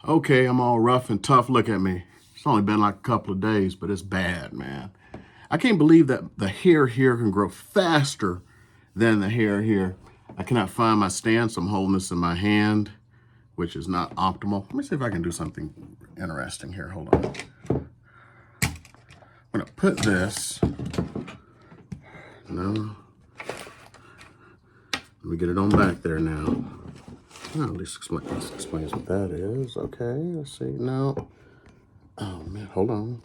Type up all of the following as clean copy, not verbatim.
Okay, I'm all rough and tough. Look at me. It's only been like a couple of days, but it's bad, man. I can't believe that the hair here can grow faster than the hair here. I cannot find my stance. I'm holding this in my hand, which is not optimal. Let me see if I can do something interesting here. Hold on. I'm gonna put this. No. Let me get it on back there now. Well, at least this explains what that is. Okay, let's see. No. Oh, man, hold on.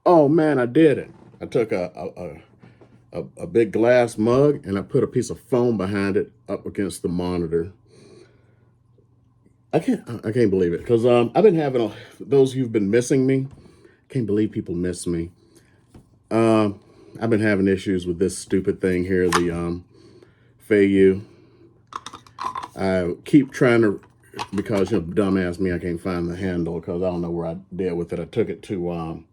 Oh, man, I did it. I took a big glass mug and I put a piece of foam behind it up against the monitor. I can't believe it because I've been having those who've been missing me. Can't believe people miss me. I've been having issues with this stupid thing here, the Feiyu. I keep trying to, because dumbass me, I can't find the handle because I don't know where I did with it. I took it to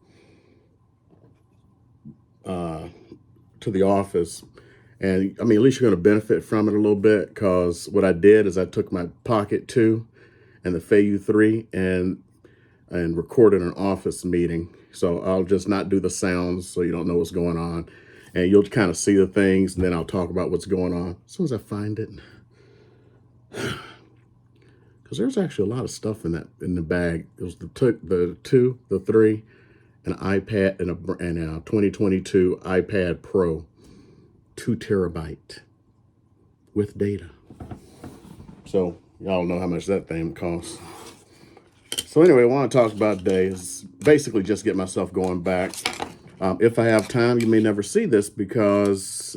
the office, and I mean, at least you're going to benefit from it a little bit, because what I did is I took my Pocket 2 and the Feiyu 3 and recorded an office meeting. So I'll just not do the sounds so you don't know what's going on, and you'll kind of see the things, and then I'll talk about what's going on as soon as I find it. Because there's actually a lot of stuff in the bag. It was the 2, the 3, an iPad, and a 2022 iPad Pro, 2 terabyte with data. So y'all know how much that thing costs. So anyway, I want to talk about today is basically just get myself going back. If I have time, you may never see this because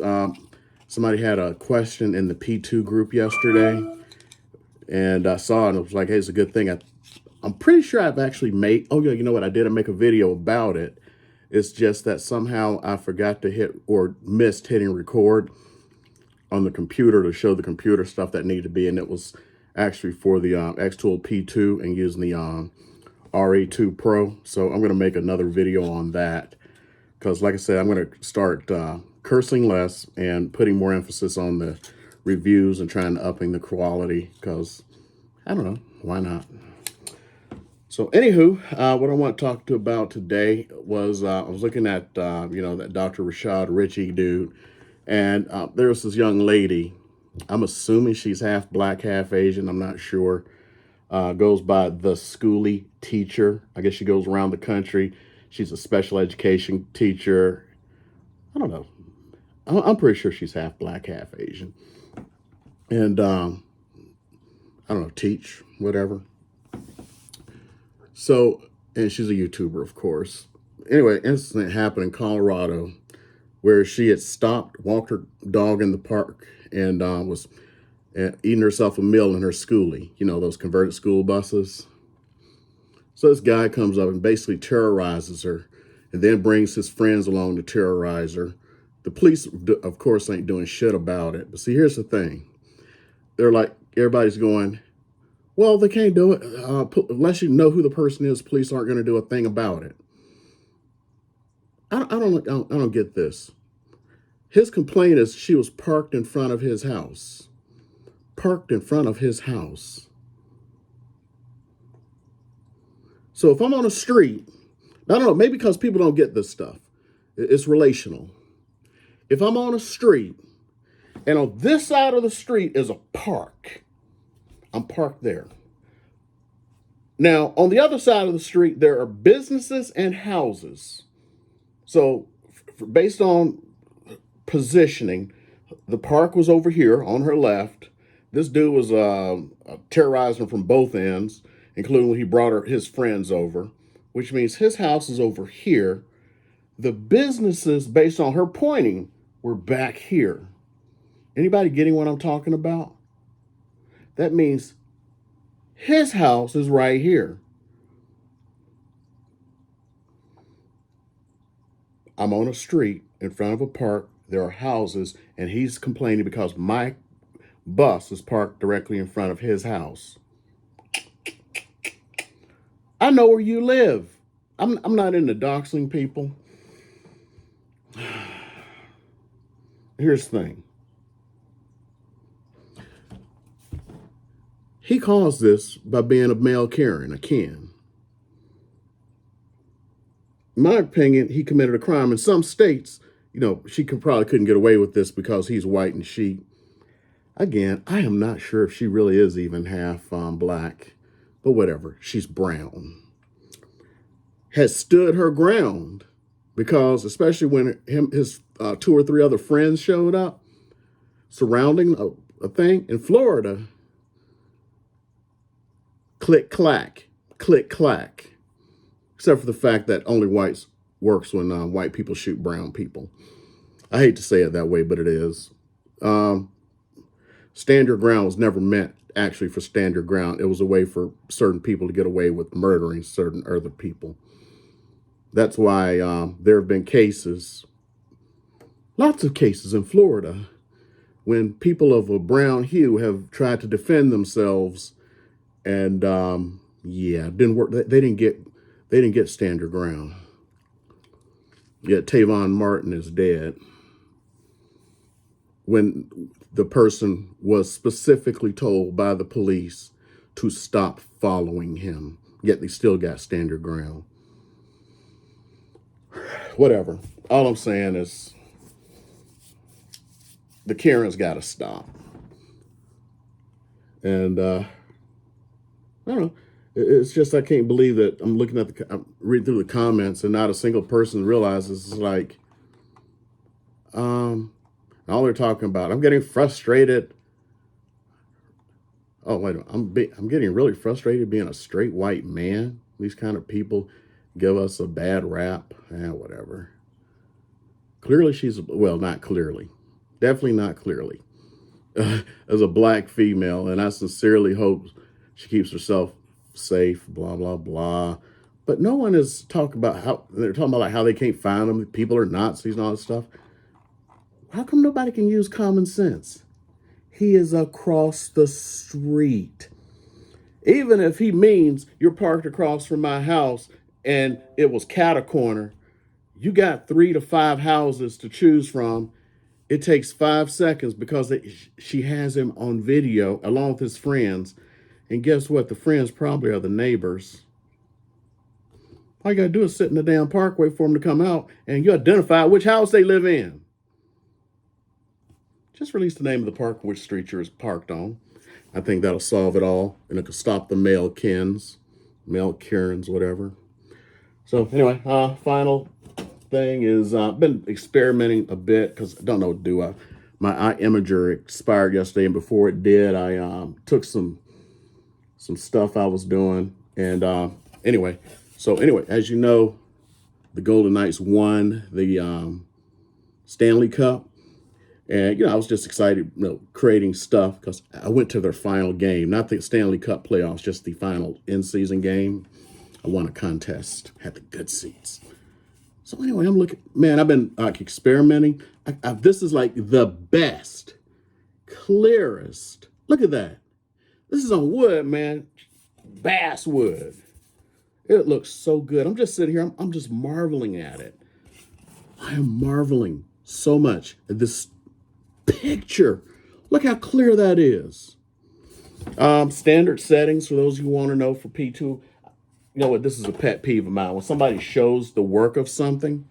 somebody had a question in the P2 group yesterday, and I saw it and it was like, hey, it's a good thing. I'm pretty sure I've actually made, oh yeah, you know what I did? I make a video about it. It's just that somehow I forgot to hit or missed hitting record on the computer to show the computer stuff that needed to be, and it was actually for the Xtool P2 and using the RA2 Pro. So I'm going to make another video on that because, like I said, I'm going to start cursing less and putting more emphasis on the reviews and trying to upping the quality because, I don't know, why not? So anywho, what I want to talk to about today was I was looking at, that Dr. Rashad Ritchie dude, and there was this young lady. I'm assuming she's half black, half Asian. I'm not sure. Goes by the Schoolie teacher. I guess she goes around the country. She's a special education teacher. I don't know. I'm pretty sure she's half black, half Asian. And I don't know, teach, whatever. So, and she's a YouTuber, of course. Anyway, incident happened in Colorado where she had walked her dog in the park, and was eating herself a meal in her schoolie, those converted school buses. So this guy comes up and basically terrorizes her and then brings his friends along to terrorize her. The police, of course, ain't doing shit about it. But see, here's the thing. They're like, everybody's going, well, they can't do it. Unless you know who the person is, police aren't going to do a thing about it. I don't get this. His complaint is she was parked in front of his house. Parked in front of his house. So if I'm on a street, I don't know, maybe because people don't get this stuff. It's relational. If I'm on a street and on this side of the street is a park, I'm parked there. Now, on the other side of the street, there are businesses and houses. So based on positioning, the park was over here on her left. This dude was terrorizing from both ends, including when he brought his friends over, which means his house is over here. The businesses, based on her pointing, were back here. Anybody getting what I'm talking about? That means his house is right here. I'm on a street in front of a park. There are houses, and he's complaining because my bus is parked directly in front of his house. I know where you live. I'm not into doxing people. Here's the thing. He caused this by being a male Karen, a Ken. In my opinion, he committed a crime. In some states, she probably couldn't get away with this because he's white and she, again, I am not sure if she really is even half black, but whatever. She's brown. Has stood her ground because, especially when his 2 or 3 other friends showed up surrounding a thing in Florida, click, clack, click, clack. Except for the fact that only whites works when white people shoot brown people. I hate to say it that way, but it is. Stand your ground was never meant actually for stand your ground. It was a way for certain people to get away with murdering certain other people. That's why there have been cases, lots of cases in Florida, when people of a brown hue have tried to defend themselves, and it didn't work. They didn't get stand your ground. Yet Tavon Martin is dead when the person was specifically told by the police to stop following him. Yet they still got stand your ground. Whatever. All I'm saying is the Karen's got to stop. And I don't know. It's just I can't believe that I'm reading through the comments and not a single person realizes it's like, all they're talking about. I'm getting frustrated. Oh wait, I'm getting really frustrated being a straight white man. These kind of people give us a bad rap. Whatever. Clearly not clearly. Definitely not clearly. As a black female, and I sincerely hope she keeps herself safe, blah, blah, blah. But no one is talking about they're talking about like how they can't find them. People are Nazis and all this stuff. How come nobody can use common sense? He is across the street. Even if he means you're parked across from my house and it was cat a corner, you got 3 to 5 houses to choose from. It takes 5 seconds because she has him on video along with his friends. And guess what? The friends probably are the neighbors. All you got to do is sit in the damn parkway for them to come out and you identify which house they live in. Just release the name of the park, which street you're parked on. I think that'll solve it all. And it could stop the male Karens, whatever. So anyway, final thing is I've been experimenting a bit because I don't know what to do. My eye imager expired yesterday, and before it did, I took some stuff I was doing. And anyway, as you know, the Golden Knights won the Stanley Cup. And, I was just excited, creating stuff because I went to their final game, not the Stanley Cup playoffs, just the final in-season game. I won a contest, had the good seats. So anyway, I'm looking, man, I've been experimenting. This is like the best, clearest. Look at that. This is on wood, man. Basswood. It looks so good. I'm just sitting here. I'm just marveling at it. I am marveling so much at this picture. Look how clear that is. Standard settings for those who want to know for P2. You know what? This is a pet peeve of mine. When somebody shows the work of something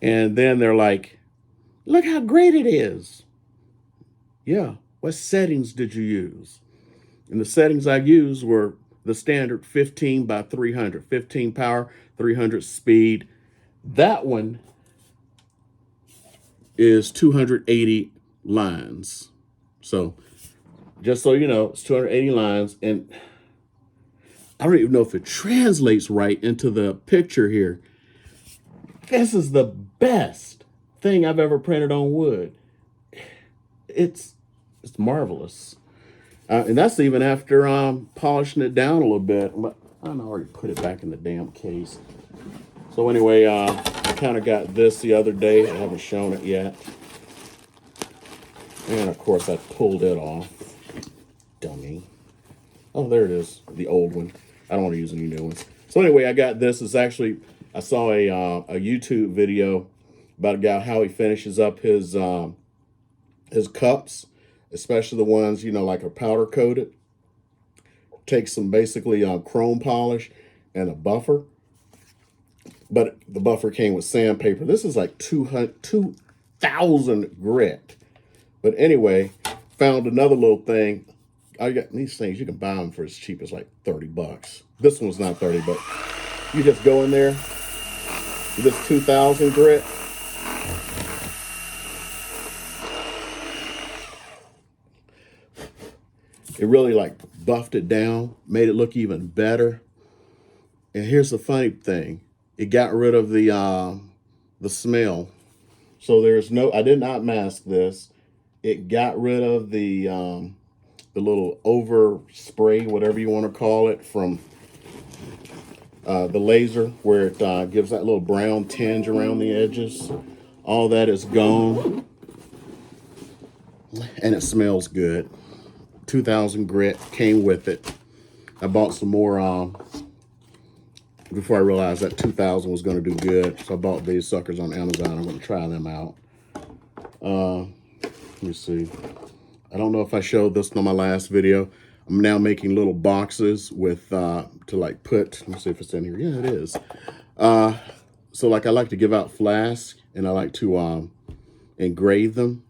and then they're like, look how great it is. Yeah. What settings did you use? And the settings I used were the standard 15 by 300, 15 power, 300 speed. That one is 280 lines. So just so you know, it's 280 lines. And I don't even know if it translates right into the picture here. This is the best thing I've ever printed on wood. It's marvelous. And that's even after polishing it down a little bit. I already put it back in the damn case. So anyway, I kind of got this the other day. I haven't shown it yet. And of course, I pulled it off. Dummy. Oh, there it is. The old one. I don't want to use any new ones. So anyway, I got this. It's actually, I saw a YouTube video about a guy, how he finishes up his cups, especially the ones, like are powder coated. take some basically chrome polish and a buffer. But the buffer came with sandpaper. This is like 2,000 grit. But anyway, found another little thing. I got these things, you can buy them for as cheap as like 30 bucks. This one's not 30, but you just go in there with this 2,000 grit. It really like buffed it down, made it look even better. And here's the funny thing. It got rid of the smell. So there's no, I did not mask this. It got rid of the little over spray, whatever you want to call it, from the laser, where it gives that little brown tinge around the edges. All that is gone. And it smells good. 2,000 grit came with it. I bought some more before I realized that 2,000 was going to do good. So I bought these suckers on Amazon. I'm going to try them out. Let me see. I don't know if I showed this on my last video. I'm now making little boxes with to like put, let me see if it's in here. Yeah, it is. So like I like to give out flasks, and I like to engrave them.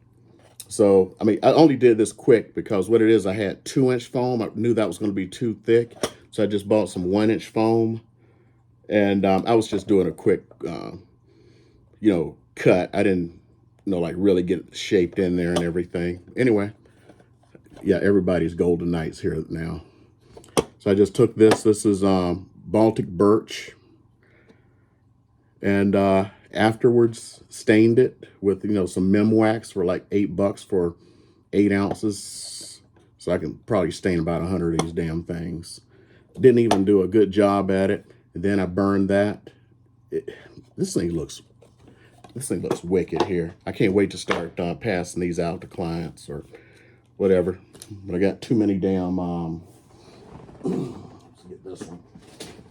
So, I mean, I only did this quick because what it is, I had 2-inch foam. I knew that was going to be too thick. So I just bought some 1-inch foam. And I was just doing a quick, cut. I didn't, like really get shaped in there and everything. Anyway, yeah, everybody's golden nights here now. So I just took this. This is Baltic birch. And afterwards stained it with, some Mem wax for like $8 for 8 ounces. So I can probably stain about 100 of these damn things. Didn't even do a good job at it. And then I burned that. This thing looks wicked here. I can't wait to start passing these out to clients or whatever. But I got too many damn, let's get this one.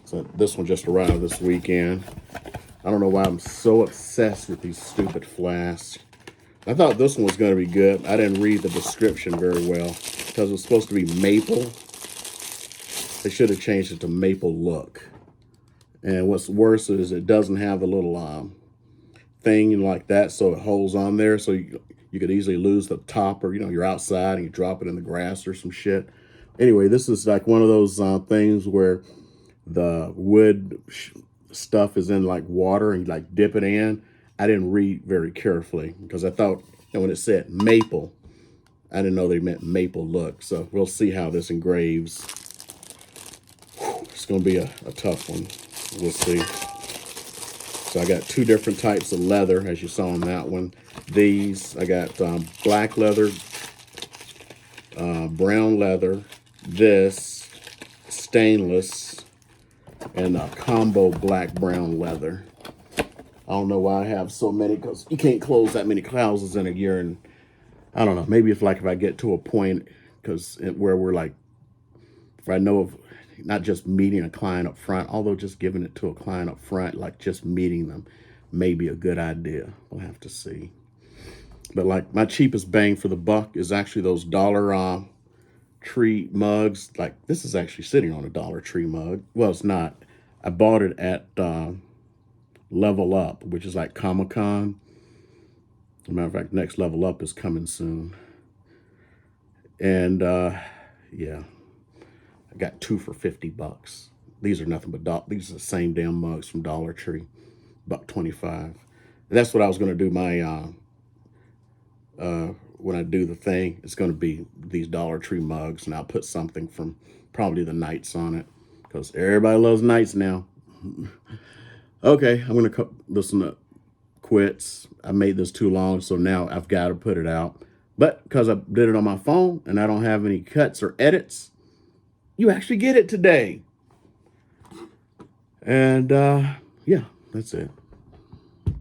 So this one just arrived this weekend. I don't know why I'm so obsessed with these stupid flasks. I thought this one was going to be good. I didn't read the description very well because it was supposed to be maple. They should have changed it to maple look. And what's worse is it doesn't have a little thing like that, so it holds on there. So you could easily lose the top, or you're outside and you drop it in the grass or some shit. Anyway, this is like one of those things where the wood stuff is in like water and you like dip it in. I didn't read very carefully because I thought, when it said maple, I didn't know they meant maple look. So we'll see how this engraves. It's going to be a tough one. We'll see. So I got 2 different types of leather, as you saw on that one. These, I got black leather, brown leather, this, stainless, and a combo black-brown leather. I don't know why I have so many, because you can't close that many houses in a year. And I don't know, maybe if I get to a point, because where we're like, if I know of not just meeting a client up front, although just giving it to a client up front, like just meeting them, may be a good idea. We'll have to see. But like my cheapest bang for the buck is actually those Dollar Tree mugs. Like this is actually sitting on a Dollar Tree mug. Well, it's not. I bought it at Level Up, which is like Comic-Con. As a matter of fact, next Level Up is coming soon. And yeah, I got 2 for $50. These are nothing but these are the same damn mugs from Dollar Tree, $1.25. That's what I was going to do my when I do the thing. It's going to be these Dollar Tree mugs, and I'll put something from probably the Knights on it because everybody loves Knights now. Okay, I'm going to cut this one up. Quits. I made this too long, so now I've got to put it out. But because I did it on my phone and I don't have any cuts or edits, you actually get it today. And yeah, that's it.